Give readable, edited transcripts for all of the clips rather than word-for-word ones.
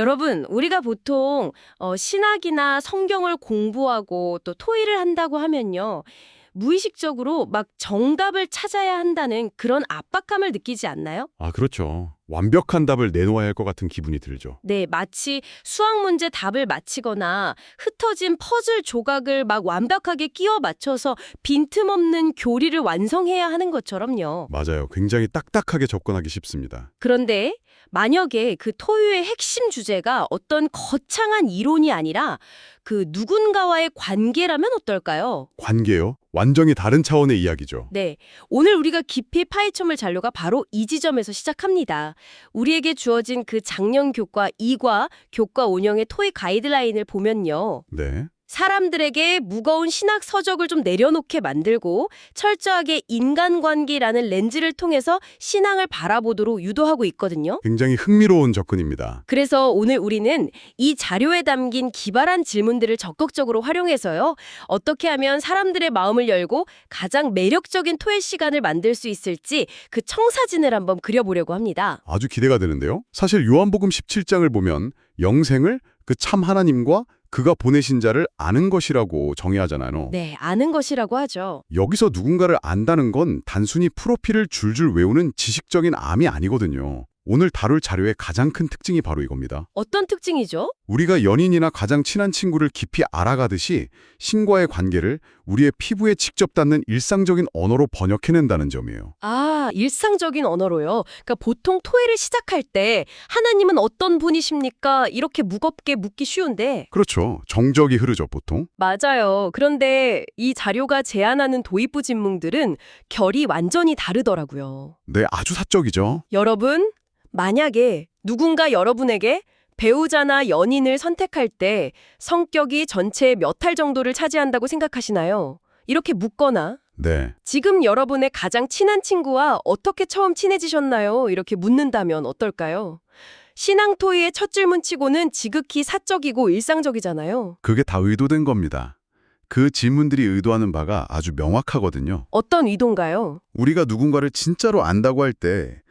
여러분, 우리가 보통 신학이나 성경을 공부하고 또 토의를 한다고 하면요. 무의식적으로 막 정답을 찾아야 한다는 그런 압박감을 느끼지 않나요? 아, 그렇죠. 완벽한 답을 내놓아야 할 것 같은 기분이 들죠. 네, 마치 수학 문제 답을 맞히거나 흩어진 퍼즐 조각을 막 완벽하게 끼워 맞춰서 빈틈없는 교리를 완성해야 하는 것처럼요. 맞아요. 굉장히 딱딱하게 접근하기 쉽습니다. 그런데 만약에 그 토요의 핵심 주제가 어떤 거창한 이론이 아니라 그 누군가와의 관계라면 어떨까요? 관계요? 완전히 다른 차원의 이야기죠. 네, 오늘 우리가 깊이 파헤쳐볼 잔료가 바로 이 지점에서 시작합니다. 우리에게 주어진 그 작년 교과 2과 교과 운영의 토익 가이드라인을 보면요. 네. 사람들에게 무거운 신학 서적을 좀 내려놓게 만들고 철저하게 인간관계라는 렌즈를 통해서 신앙을 바라보도록 유도하고 있거든요. 굉장히 흥미로운 접근입니다. 그래서 오늘 우리는 이 자료에 담긴 기발한 질문들을 적극적으로 활용해서요. 어떻게 하면 사람들의 마음을 열고 가장 매력적인 토의 시간을 만들 수 있을지 그 청사진을 한번 그려보려고 합니다. 아주 기대가 되는데요. 사실 요한복음 17장을 보면 영생을 그 참 하나님과 그가 보내신 자를 아는 것이라고 정의하잖아요. 네, 아는 것이라고 하죠. 여기서 누군가를 안다는 건 단순히 프로필을 줄줄 외우는 지식적인 암이 아니거든요. 오늘 다룰 자료의 가장 큰 특징이 바로 이겁니다. 어떤 특징이죠? 우리가 연인이나 가장 친한 친구를 깊이 알아가듯이 신과의 관계를 우리의 피부에 직접 닿는 일상적인 언어로 번역해낸다는 점이에요. 아, 일상적인 언어로요. 그러니까 보통 토해를 시작할 때 하나님은 어떤 분이십니까? 이렇게 무겁게 묻기 쉬운데. 그렇죠. 정적이 흐르죠, 보통. 맞아요. 그런데 이 자료가 제안하는 도입부 질문들은 결이 완전히 다르더라고요. 네, 아주 사적이죠. 여러분, 만약에 누군가 여러분에게 배우자나 연인을 선택할 때 성격이 전체의 몇 할 정도를 차지한다고 생각하시나요? 이렇게 묻거나 네. 지금 여러분의 가장 친한 친구와 어떻게 처음 친해지셨나요? 이렇게 묻는다면 어떨까요? 신앙 토의의 첫 질문치고는 지극히 사적이고 일상적이잖아요. 그게 다 의도된 겁니다. 그 질문들이 의도하는 바가 아주 명확하거든요. 어떤 의도인가요? 우리가 누군가를 진짜로 안다고 할 때,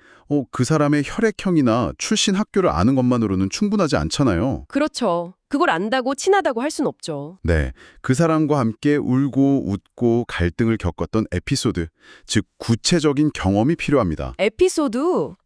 그 사람의 혈액형이나 출신 학교를 아는 것만으로는 충분하지 않잖아요. 그렇죠. 그걸 안다고 친하다고 할 순 없죠. 네, 그 사람과 함께 울고 웃고 갈등을 겪었던 에피소드, 즉 구체적인 경험이 필요합니다. 에피소드?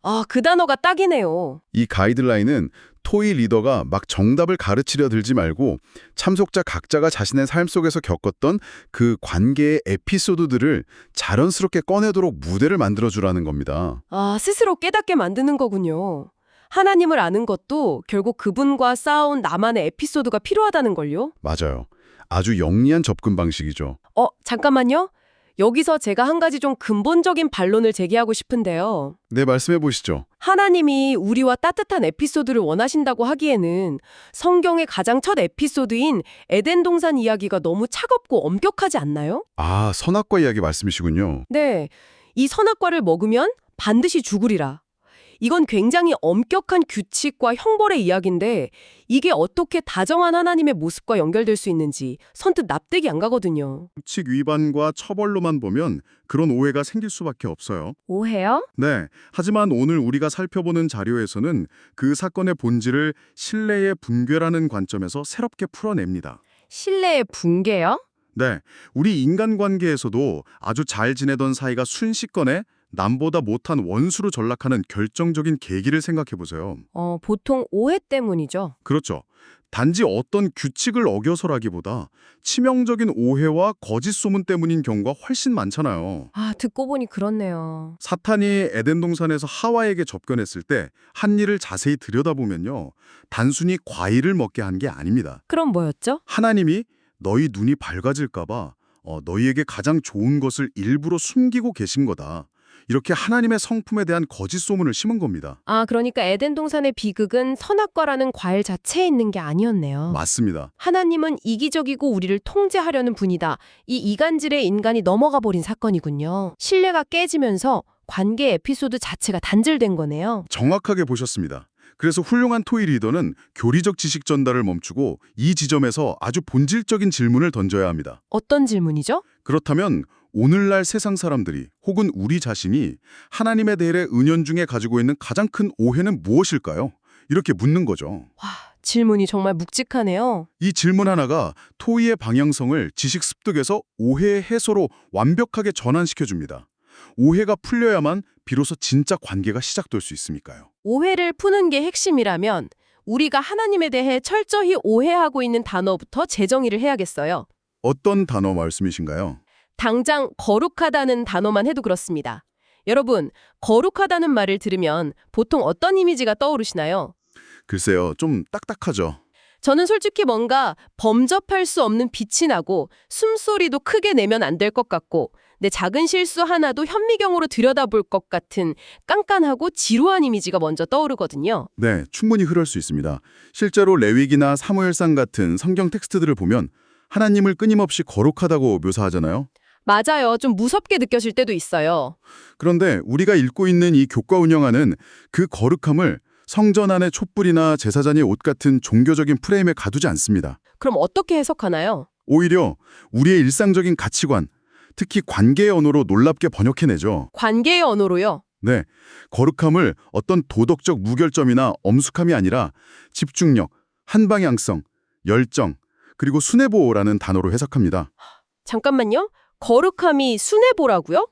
아, 그 단어가 딱이네요. 이 가이드라인은 토의 리더가 막 정답을 가르치려 들지 말고 참석자 각자가 자신의 삶 속에서 겪었던 그 관계의 에피소드들을 자연스럽게 꺼내도록 무대를 만들어주라는 겁니다. 아, 스스로 깨닫게 만드는 거군요. 하나님을 아는 것도 결국 그분과 쌓아온 나만의 에피소드가 필요하다는 걸요? 맞아요. 아주 영리한 접근 방식이죠. 잠깐만요. 여기서 제가 한 가지 좀 근본적인 반론을 제기하고 싶은데요. 네, 말씀해 보시죠. 하나님이 우리와 따뜻한 에피소드를 원하신다고 하기에는 성경의 가장 첫 에피소드인 에덴 동산 이야기가 너무 차갑고 엄격하지 않나요? 아, 선악과 이야기 말씀이시군요. 네, 이 선악과를 먹으면 반드시 죽으리라. 이건 굉장히 엄격한 규칙과 형벌의 이야기인데 이게 어떻게 다정한 하나님의 모습과 연결될 수 있는지 선뜻 납득이 안 가거든요. 규칙 위반과 처벌로만 보면 그런 오해가 생길 수밖에 없어요. 오해요? 네, 하지만 오늘 우리가 살펴보는 자료에서는 그 사건의 본질을 신뢰의 붕괴라는 관점에서 새롭게 풀어냅니다. 신뢰의 붕괴요? 네, 우리 인간관계에서도 아주 잘 지내던 사이가 순식간에 남보다 못한 원수로 전락하는 결정적인 계기를 생각해보세요. 보통 오해 때문이죠. 그렇죠. 단지 어떤 규칙을 어겨서라기보다 치명적인 오해와 거짓 소문 때문인 경우가 훨씬 많잖아요. 아, 듣고 보니 그렇네요. 사탄이 에덴 동산에서 하와에게 접견했을 때 한 일을 자세히 들여다보면요. 단순히 과일을 먹게 한 게 아닙니다. 그럼 뭐였죠? 하나님이 너희 눈이 밝아질까 봐 너희에게 가장 좋은 것을 일부러 숨기고 계신 거다. 이렇게 하나님의 성품에 대한 거짓 소문을 심은 겁니다. 아, 그러니까 에덴 동산의 비극은 선악과라는 과일 자체에 있는 게 아니었네요. 맞습니다. 하나님은 이기적이고 우리를 통제하려는 분이다. 이 이간질의 인간이 넘어가 버린 사건이군요. 신뢰가 깨지면서 관계 에피소드 자체가 단절된 거네요. 정확하게 보셨습니다. 그래서 훌륭한 토의 리더는 교리적 지식 전달을 멈추고 이 지점에서 아주 본질적인 질문을 던져야 합니다. 어떤 질문이죠? 그렇다면 오늘날 세상 사람들이 혹은 우리 자신이 하나님에 대해 은연중에 가지고 있는 가장 큰 오해는 무엇일까요? 이렇게 묻는 거죠. 와, 질문이 정말 묵직하네요. 이 질문 하나가 토의의 방향성을 지식 습득에서 오해 해소로 완벽하게 전환시켜줍니다. 오해가 풀려야만 비로소 진짜 관계가 시작될 수 있으니까요. 오해를 푸는 게 핵심이라면 우리가 하나님에 대해 철저히 오해하고 있는 단어부터 재정의를 해야겠어요. 어떤 단어 말씀이신가요? 당장 거룩하다는 단어만 해도 그렇습니다. 여러분, 거룩하다는 말을 들으면 보통 어떤 이미지가 떠오르시나요? 글쎄요, 좀 딱딱하죠. 저는 솔직히 뭔가 범접할 수 없는 빛이 나고 숨소리도 크게 내면 안 될 것 같고 내 작은 실수 하나도 현미경으로 들여다볼 것 같은 깐깐하고 지루한 이미지가 먼저 떠오르거든요. 네, 충분히 그럴 수 있습니다. 실제로 레위기나 사무엘상 같은 성경 텍스트들을 보면 하나님을 끊임없이 거룩하다고 묘사하잖아요. 맞아요. 좀 무섭게 느껴질 때도 있어요. 그런데 우리가 읽고 있는 이 교과 운영하는 그 거룩함을 성전 안의 촛불이나 제사장의 옷 같은 종교적인 프레임에 가두지 않습니다. 그럼 어떻게 해석하나요? 오히려 우리의 일상적인 가치관, 특히 관계의 언어로 놀랍게 번역해내죠. 관계의 언어로요. 네, 거룩함을 어떤 도덕적 무결점이나 엄숙함이 아니라 집중력, 한방향성, 열정, 그리고 순애보라는 단어로 해석합니다. 잠깐만요. 거룩함이 순애보라고요?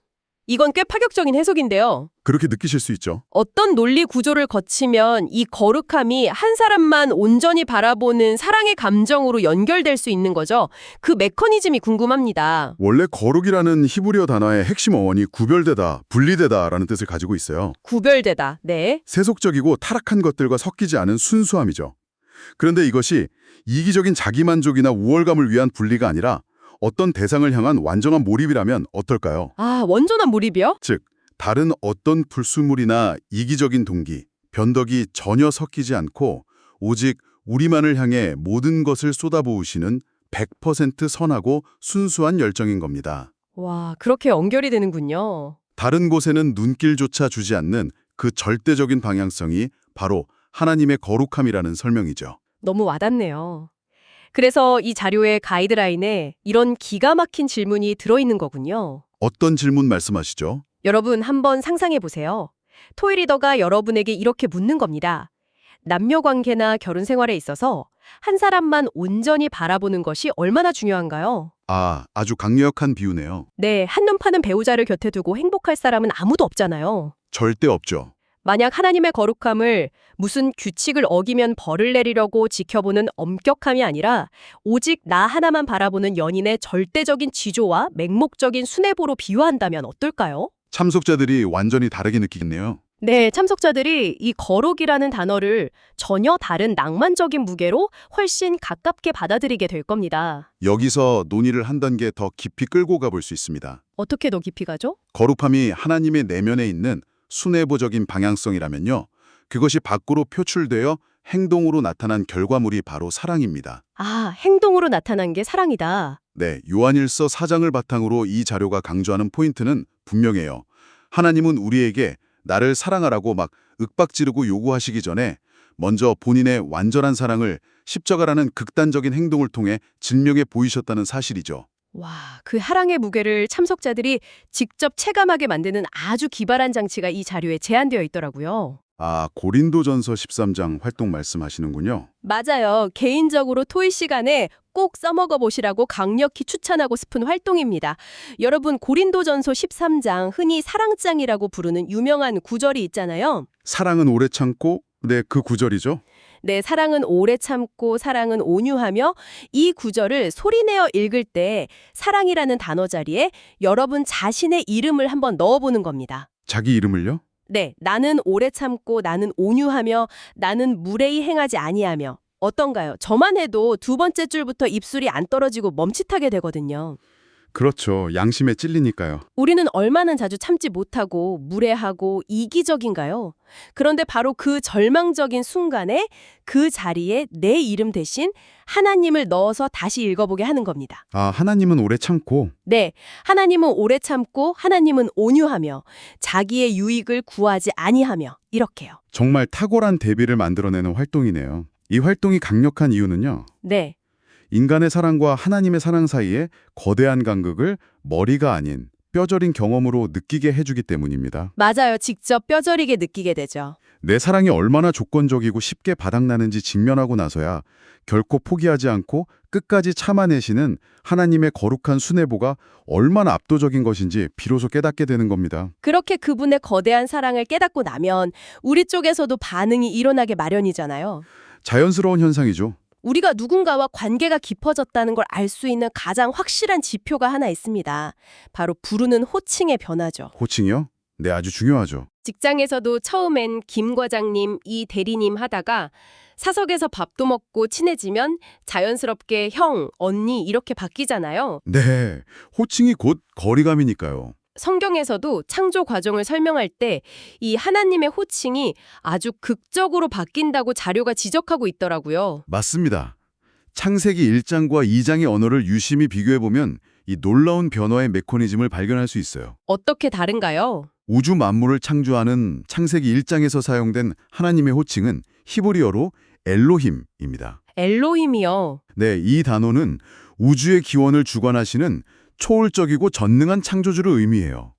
이건 꽤 파격적인 해석인데요. 그렇게 느끼실 수 있죠. 어떤 논리 구조를 거치면 이 거룩함이 한 사람만 온전히 바라보는 사랑의 감정으로 연결될 수 있는 거죠. 그 메커니즘이 궁금합니다. 원래 거룩이라는 히브리어 단어의 핵심 어원이 구별되다, 분리되다라는 뜻을 가지고 있어요. 구별되다. 네. 세속적이고 타락한 것들과 섞이지 않은 순수함이죠. 그런데 이것이 이기적인 자기만족이나 우월감을 위한 분리가 아니라 어떤 대상을 향한 완전한 몰입이라면 어떨까요? 아, 완전한 몰입이요? 즉, 다른 어떤 불순물이나 이기적인 동기, 변덕이 전혀 섞이지 않고 오직 우리만을 향해 모든 것을 쏟아부으시는 100% 선하고 순수한 열정인 겁니다. 와, 그렇게 연결이 되는군요. 다른 곳에는 눈길조차 주지 않는 그 절대적인 방향성이 바로 하나님의 거룩함이라는 설명이죠. 너무 와닿네요. 그래서 이 자료의 가이드라인에 이런 기가 막힌 질문이 들어있는 거군요. 어떤 질문 말씀하시죠? 여러분 한번 상상해 보세요. 토이 리더가 여러분에게 이렇게 묻는 겁니다. 남녀 관계나 결혼 생활에 있어서 한 사람만 온전히 바라보는 것이 얼마나 중요한가요? 아, 아주 강력한 비유네요. 네, 한눈 파는 배우자를 곁에 두고 행복할 사람은 아무도 없잖아요. 절대 없죠. 만약 하나님의 거룩함을 무슨 규칙을 어기면 벌을 내리려고 지켜보는 엄격함이 아니라 오직 나 하나만 바라보는 연인의 절대적인 지조와 맹목적인 순애보로 비유한다면 어떨까요? 참석자들이 완전히 다르게 느끼겠네요. 네, 참석자들이 이 거룩이라는 단어를 전혀 다른 낭만적인 무게로 훨씬 가깝게 받아들이게 될 겁니다. 여기서 논의를 한 단계 더 깊이 끌고 가볼 수 있습니다. 어떻게 더 깊이 가죠? 거룩함이 하나님의 내면에 있는 순애보적인 방향성이라면요. 그것이 밖으로 표출되어 행동으로 나타난 결과물이 바로 사랑입니다. 아, 행동으로 나타난 게 사랑이다. 네, 요한일서 4장을 바탕으로 이 자료가 강조하는 포인트는 분명해요. 하나님은 우리에게 나를 사랑하라고 막 윽박지르고 요구하시기 전에 먼저 본인의 완전한 사랑을 십자가라는 극단적인 행동을 통해 증명해 보이셨다는 사실이죠. 와, 그 사랑의 무게를 참석자들이 직접 체감하게 만드는 아주 기발한 장치가 이 자료에 제안되어 있더라고요. 아, 고린도전서 13장 활동 말씀하시는군요. 맞아요. 개인적으로 토의 시간에 꼭 써먹어 보시라고 강력히 추천하고 싶은 활동입니다. 여러분, 고린도전서 13장, 흔히 사랑장이라고 부르는 유명한 구절이 있잖아요. 사랑은 오래 참고, 네, 그 구절이죠. 네, 사랑은 오래 참고 사랑은 온유하며, 이 구절을 소리내어 읽을 때 사랑이라는 단어 자리에 여러분 자신의 이름을 한번 넣어보는 겁니다. 자기 이름을요? 네, 나는 오래 참고 나는 온유하며 나는 무례히 행하지 아니하며. 어떤가요? 저만 해도 두 번째 줄부터 입술이 안 떨어지고 멈칫하게 되거든요. 그렇죠. 양심에 찔리니까요. 우리는 얼마나 자주 참지 못하고 무례하고 이기적인가요? 그런데 바로 그 절망적인 순간에 그 자리에 내 이름 대신 하나님을 넣어서 다시 읽어보게 하는 겁니다. 아, 하나님은 오래 참고. 네, 하나님은 오래 참고 하나님은 온유하며 자기의 유익을 구하지 아니하며 이렇게요. 정말 탁월한 대비를 만들어내는 활동이네요. 이 활동이 강력한 이유는요. 네, 인간의 사랑과 하나님의 사랑 사이에 거대한 간극을 머리가 아닌 뼈저린 경험으로 느끼게 해주기 때문입니다. 맞아요. 직접 뼈저리게 느끼게 되죠. 내 사랑이 얼마나 조건적이고 쉽게 바닥나는지 직면하고 나서야 결코 포기하지 않고 끝까지 참아내시는 하나님의 거룩한 순애보가 얼마나 압도적인 것인지 비로소 깨닫게 되는 겁니다. 그렇게 그분의 거대한 사랑을 깨닫고 나면 우리 쪽에서도 반응이 일어나게 마련이잖아요. 자연스러운 현상이죠. 우리가 누군가와 관계가 깊어졌다는 걸 알 수 있는 가장 확실한 지표가 하나 있습니다. 바로 부르는 호칭의 변화죠. 호칭이요? 네, 아주 중요하죠. 직장에서도 처음엔 김 과장님, 이 대리님 하다가 사석에서 밥도 먹고 친해지면 자연스럽게 형, 언니 이렇게 바뀌잖아요. 네, 호칭이 곧 거리감이니까요. 성경에서도 창조 과정을 설명할 때 이 하나님의 호칭이 아주 극적으로 바뀐다고 자료가 지적하고 있더라고요. 맞습니다. 창세기 1장과 2장의 언어를 유심히 비교해보면 이 놀라운 변화의 메커니즘을 발견할 수 있어요. 어떻게 다른가요? 우주 만물을 창조하는 창세기 1장에서 사용된 하나님의 호칭은 히브리어로 엘로힘입니다. 엘로힘이요. 네, 이 단어는 우주의 기원을 주관하시는 초월적이고 전능한 창조주를 의미해요.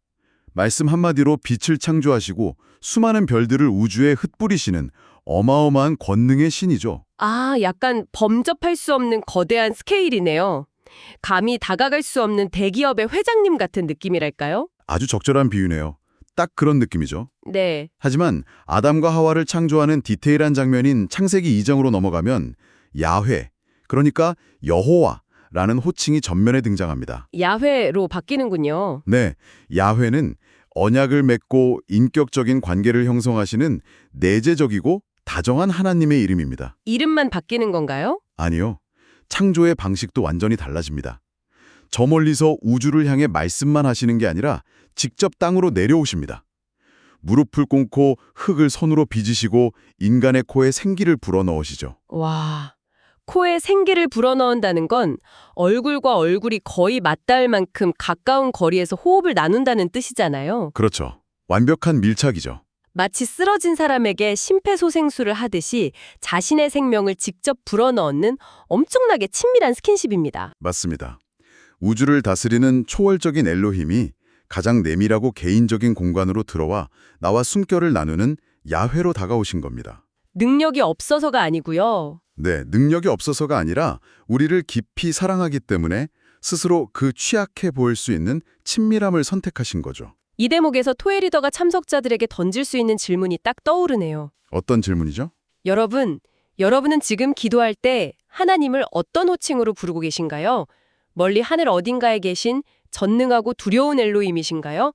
말씀 한마디로 빛을 창조하시고 수많은 별들을 우주에 흩뿌리시는 어마어마한 권능의 신이죠. 아, 약간 범접할 수 없는 거대한 스케일이네요. 감히 다가갈 수 없는 대기업의 회장님 같은 느낌이랄까요? 아주 적절한 비유네요. 딱 그런 느낌이죠. 네. 하지만 아담과 하와를 창조하는 디테일한 장면인 창세기 2장으로 넘어가면 야훼, 그러니까 여호와라는 호칭이 전면에 등장합니다. 야훼로 바뀌는군요. 네, 야훼는 언약을 맺고 인격적인 관계를 형성하시는 내재적이고 다정한 하나님의 이름입니다. 이름만 바뀌는 건가요? 아니요, 창조의 방식도 완전히 달라집니다. 저 멀리서 우주를 향해 말씀만 하시는 게 아니라 직접 땅으로 내려오십니다. 무릎을 꿇고 흙을 손으로 빚으시고 인간의 코에 생기를 불어넣으시죠. 와, 코에 생기를 불어넣는다는 건 얼굴과 얼굴이 거의 맞닿을 만큼 가까운 거리에서 호흡을 나눈다는 뜻이잖아요. 그렇죠. 완벽한 밀착이죠. 마치 쓰러진 사람에게 심폐소생술을 하듯이 자신의 생명을 직접 불어넣는 엄청나게 친밀한 스킨십입니다. 맞습니다. 우주를 다스리는 초월적인 엘로힘이 가장 내밀하고 개인적인 공간으로 들어와 나와 숨결을 나누는 야훼로 다가오신 겁니다. 능력이 없어서가 아니고요. 네, 능력이 없어서가 아니라 우리를 깊이 사랑하기 때문에 스스로 그 취약해 보일 수 있는 친밀함을 선택하신 거죠. 이 대목에서 토의 리더가 참석자들에게 던질 수 있는 질문이 딱 떠오르네요. 어떤 질문이죠? 여러분은 지금 기도할 때 하나님을 어떤 호칭으로 부르고 계신가요? 멀리 하늘 어딘가에 계신 전능하고 두려운 엘로힘이신가요?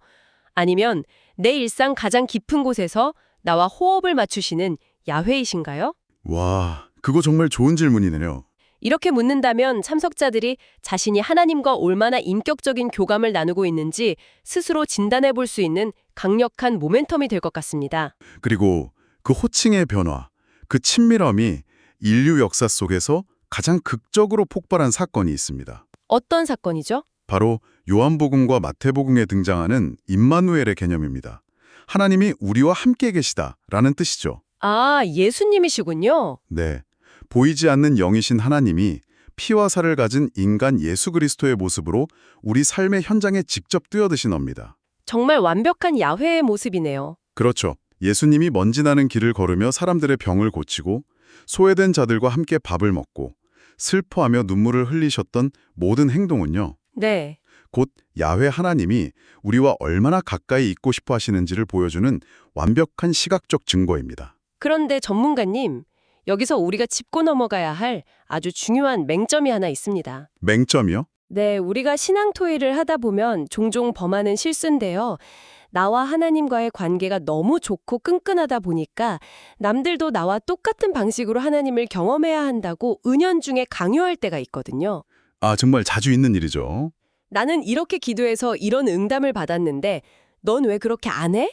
아니면 내 일상 가장 깊은 곳에서 나와 호흡을 맞추시는 야훼이신가요? 와, 그거 정말 좋은 질문이네요. 이렇게 묻는다면 참석자들이 자신이 하나님과 얼마나 인격적인 교감을 나누고 있는지 스스로 진단해 볼 수 있는 강력한 모멘텀이 될 것 같습니다. 그리고 그 호칭의 변화, 그 친밀함이 인류 역사 속에서 가장 극적으로 폭발한 사건이 있습니다. 어떤 사건이죠? 바로 요한복음과 마태복음에 등장하는 임마누엘의 개념입니다. 하나님이 우리와 함께 계시다라는 뜻이죠. 아, 예수님이시군요. 네, 보이지 않는 영이신 하나님이 피와 살을 가진 인간 예수 그리스도의 모습으로 우리 삶의 현장에 직접 뛰어드신 겁니다. 정말 완벽한 야훼의 모습이네요. 그렇죠. 예수님이 먼지 나는 길을 걸으며 사람들의 병을 고치고 소외된 자들과 함께 밥을 먹고 슬퍼하며 눈물을 흘리셨던 모든 행동은요. 네. 곧 야훼 하나님이 우리와 얼마나 가까이 있고 싶어 하시는지를 보여주는 완벽한 시각적 증거입니다. 그런데 전문가님, 여기서 우리가 짚고 넘어가야 할 아주 중요한 맹점이 하나 있습니다. 맹점이요? 네, 우리가 신앙 토의를 하다 보면 종종 범하는 실수인데요. 나와 하나님과의 관계가 너무 좋고 끈끈하다 보니까 남들도 나와 똑같은 방식으로 하나님을 경험해야 한다고 은연중에 강요할 때가 있거든요. 아, 정말 자주 있는 일이죠. 나는 이렇게 기도해서 이런 응답을 받았는데 넌 왜 그렇게 안 해?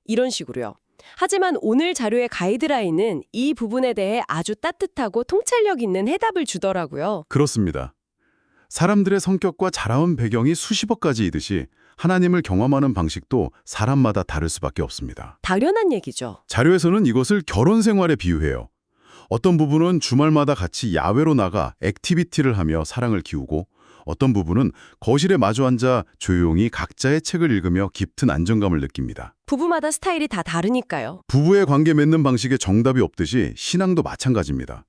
이런 식으로요. 하지만 오늘 자료의 가이드라인은 이 부분에 대해 아주 따뜻하고 통찰력 있는 해답을 주더라고요. 그렇습니다. 사람들의 성격과 자라온 배경이 수십억 가지이듯이 하나님을 경험하는 방식도 사람마다 다를 수밖에 없습니다. 당연한 얘기죠. 자료에서는 이것을 결혼 생활에 비유해요. 어떤 부분은 주말마다 같이 야외로 나가 액티비티를 하며 사랑을 키우고 어떤 부분은 거실에 마주 앉아 조용히 각자의 책을 읽으며 깊은 안정감을 느낍니다. 부부마다 스타일이 다 다르니까요. 부부의 관계 맺는 방식에 정답이 없듯이 신앙도 마찬가지입니다.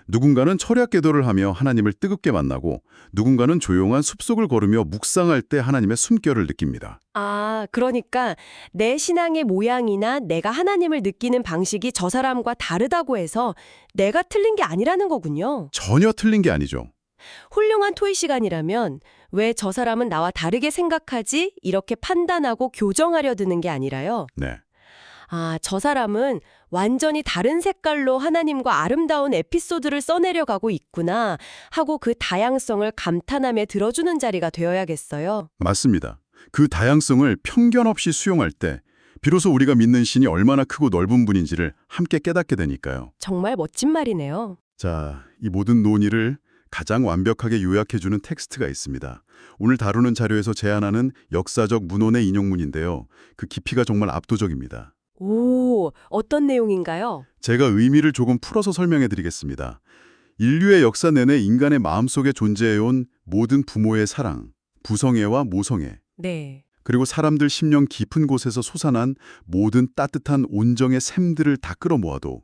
누군가는 철야 기도를 하며 하나님을 뜨겁게 만나고 누군가는 조용한 숲속을 걸으며 묵상할 때 하나님의 숨결을 느낍니다. 아, 그러니까 내 신앙의 모양이나 내가 하나님을 느끼는 방식이 저 사람과 다르다고 해서 내가 틀린 게 아니라는 거군요. 전혀 틀린 게 아니죠. 훌륭한 토의 시간이라면 왜 저 사람은 나와 다르게 생각하지? 이렇게 판단하고 교정하려 드는 게 아니라요. 네. 아, 저 사람은 완전히 다른 색깔로 하나님과 아름다운 에피소드를 써내려가고 있구나 하고 그 다양성을 감탄하며 들어주는 자리가 되어야겠어요. 맞습니다. 그 다양성을 편견 없이 수용할 때 비로소 우리가 믿는 신이 얼마나 크고 넓은 분인지를 함께 깨닫게 되니까요. 정말 멋진 말이네요. 자, 이 모든 논의를 가장 완벽하게 요약해주는 텍스트가 있습니다. 오늘 다루는 자료에서 제안하는 역사적 문헌의 인용문인데요. 그 깊이가 정말 압도적입니다. 오, 어떤 내용인가요? 제가 의미를 조금 풀어서 설명해 드리겠습니다. 인류의 역사 내내 인간의 마음속에 존재해온 모든 부모의 사랑, 부성애와 모성애, 네. 그리고 사람들 심령 깊은 곳에서 솟아난 모든 따뜻한 온정의 샘들을 다 끌어모아도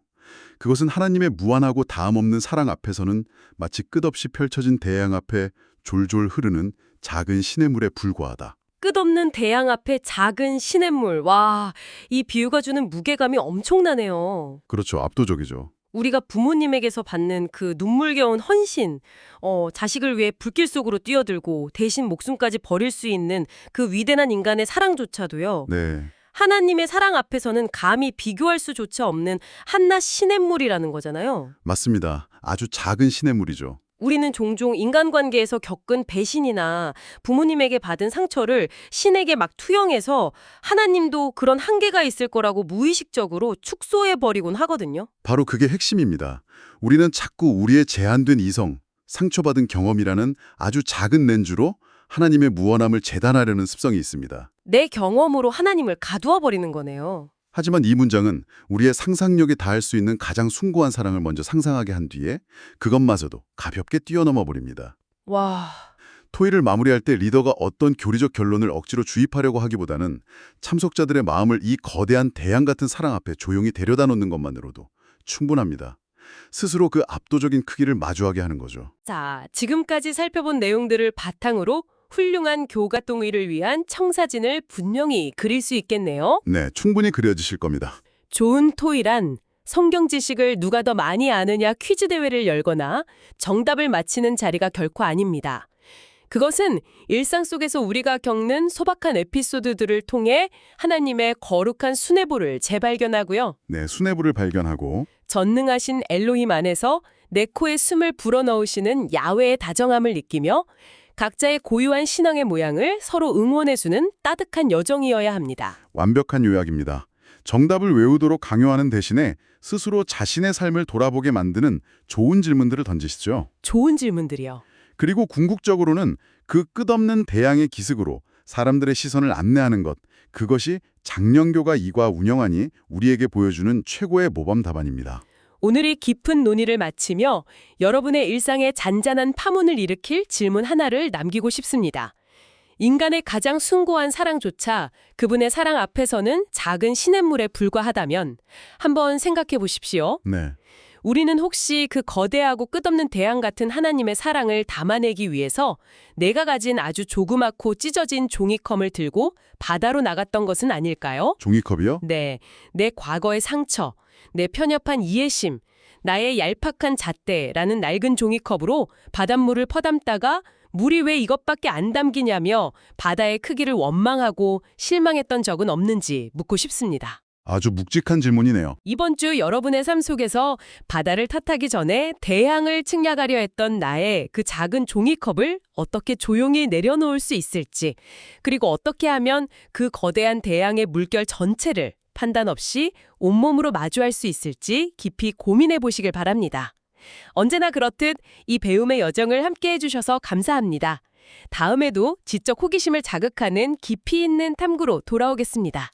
그것은 하나님의 무한하고 다함없는 사랑 앞에서는 마치 끝없이 펼쳐진 대양 앞에 졸졸 흐르는 작은 시냇물에 불과하다. 끝없는 대양 앞에 작은 시냇물. 와, 이 비유가 주는 무게감이 엄청나네요. 그렇죠. 압도적이죠. 우리가 부모님에게서 받는 그 눈물겨운 헌신, 자식을 위해 불길 속으로 뛰어들고 대신 목숨까지 버릴 수 있는 그 위대한 인간의 사랑조차도요. 네. 하나님의 사랑 앞에서는 감히 비교할 수조차 없는 한낱 시냇물이라는 거잖아요. 맞습니다. 아주 작은 시냇물이죠. 우리는 종종 인간관계에서 겪은 배신이나 부모님에게 받은 상처를 신에게 막 투영해서 하나님도 그런 한계가 있을 거라고 무의식적으로 축소해버리곤 하거든요. 바로 그게 핵심입니다. 우리는 자꾸 우리의 제한된 이성, 상처받은 경험이라는 아주 작은 렌즈로 하나님의 무한함을 재단하려는 습성이 있습니다. 내 경험으로 하나님을 가두어 버리는 거네요. 하지만 이 문장은 우리의 상상력이 닿을 수 있는 가장 숭고한 사랑을 먼저 상상하게 한 뒤에 그것마저도 가볍게 뛰어넘어 버립니다. 와, 토의를 마무리할 때 리더가 어떤 교리적 결론을 억지로 주입하려고 하기보다는 참석자들의 마음을 이 거대한 대양 같은 사랑 앞에 조용히 데려다 놓는 것만으로도 충분합니다. 스스로 그 압도적인 크기를 마주하게 하는 거죠. 자, 지금까지 살펴본 내용들을 바탕으로 훌륭한 교가동의를 위한 청사진을 분명히 그릴 수 있겠네요. 네, 충분히 그려지실 겁니다. 좋은 토의란 성경 지식을 누가 더 많이 아느냐 퀴즈 대회를 열거나 정답을 맞히는 자리가 결코 아닙니다. 그것은 일상 속에서 우리가 겪는 소박한 에피소드들을 통해 하나님의 거룩한 수뇌부를 재발견하고요. 네, 수뇌부를 발견하고 전능하신 엘로힘 안에서 내 코에 숨을 불어넣으시는 야훼의 다정함을 느끼며 각자의 고유한 신앙의 모양을 서로 응원해주는 따뜻한 여정이어야 합니다. 완벽한 요약입니다. 정답을 외우도록 강요하는 대신에 스스로 자신의 삶을 돌아보게 만드는 좋은 질문들을 던지시죠. 좋은 질문들이요. 그리고 궁극적으로는 그 끝없는 대양의 기슭으로 사람들의 시선을 안내하는 것, 그것이 장령교가 이과 운영하니 우리에게 보여주는 최고의 모범 답안입니다. 오늘의 깊은 논의를 마치며 여러분의 일상에 잔잔한 파문을 일으킬 질문 하나를 남기고 싶습니다. 인간의 가장 숭고한 사랑조차 그분의 사랑 앞에서는 작은 시냇물에 불과하다면 한번 생각해 보십시오. 네, 우리는 혹시 그 거대하고 끝없는 대양 같은 하나님의 사랑을 담아내기 위해서 내가 가진 아주 조그맣고 찢어진 종이컵을 들고 바다로 나갔던 것은 아닐까요? 종이컵이요? 네, 내 과거의 상처, 내 편협한 이해심, 나의 얄팍한 잣대라는 낡은 종이컵으로 바닷물을 퍼담다가 물이 왜 이것밖에 안 담기냐며 바다의 크기를 원망하고 실망했던 적은 없는지 묻고 싶습니다. 아주 묵직한 질문이네요. 이번 주 여러분의 삶 속에서 바다를 탓하기 전에 대양을 측량하려 했던 나의 그 작은 종이컵을 어떻게 조용히 내려놓을 수 있을지, 그리고 어떻게 하면 그 거대한 대양의 물결 전체를 판단 없이 온몸으로 마주할 수 있을지 깊이 고민해 보시길 바랍니다. 언제나 그렇듯 이 배움의 여정을 함께 해주셔서 감사합니다. 다음에도 지적 호기심을 자극하는 깊이 있는 탐구로 돌아오겠습니다.